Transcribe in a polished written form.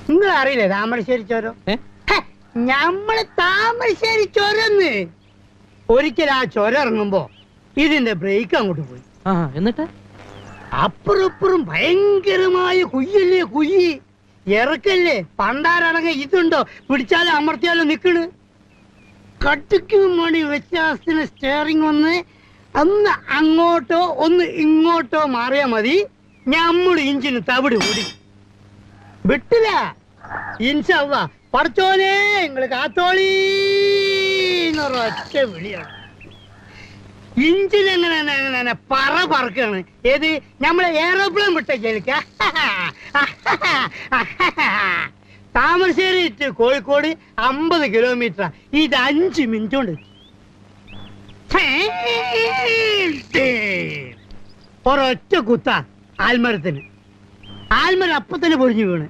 നിങ്ങൾ അറിയില്ലേ താമരശ്ശേരി ചോരം? ഞമ്മള് താമരശ്ശേരി ചോരന്ന്. ഒരിക്കൽ ആ ചോരം ഇറങ്ങുമ്പോ ഇതിന്റെ ബ്രേക്ക് അങ്ങോട്ട് പോയി. എന്നിട്ട് അപ്പുറപ്പുറം ഭയങ്കരമായ കുയ്യല്ലേ, കുയ്യി ഇറക്കല്ലേ. പണ്ടാരടങ്ങ ഇതുണ്ടോ, പിടിച്ചാലും അമർത്തിയാലും നിക്കണ്. കട്ടിക്ക് മണി വ്യത്യാസത്തിന് സ്റ്റിയറിംഗ് ഒന്ന് അങ്ങോട്ടോ ഒന്ന് ഇങ്ങോട്ടോ മാറിയാ മതി, ഞമ്മള് ഇഞ്ചിന് തവിട് കൂടി വിട്ടില്ല. ഇൻഷാ അല്ലാഹ് പടച്ചോനെ നിങ്ങള് കാത്തോളി എന്നൊരൊറ്റ വിളിയാണ്. ഇഞ്ചിൻ എങ്ങനെ പറക്കാണ്. ഏത് നമ്മളെ എയറോപ്ലെയിൻ വിട്ടേക്ക. Thamarassery to Kozhikode 50 kilometre. ഇത് 5 മിനിറ്റ് കൊണ്ട്. ഒരൊറ്റ കുത്ത ആൽമരത്തിന്. ആൽമരം അപ്പത്തന്നെ പൊരിഞ്ഞു വീണ്.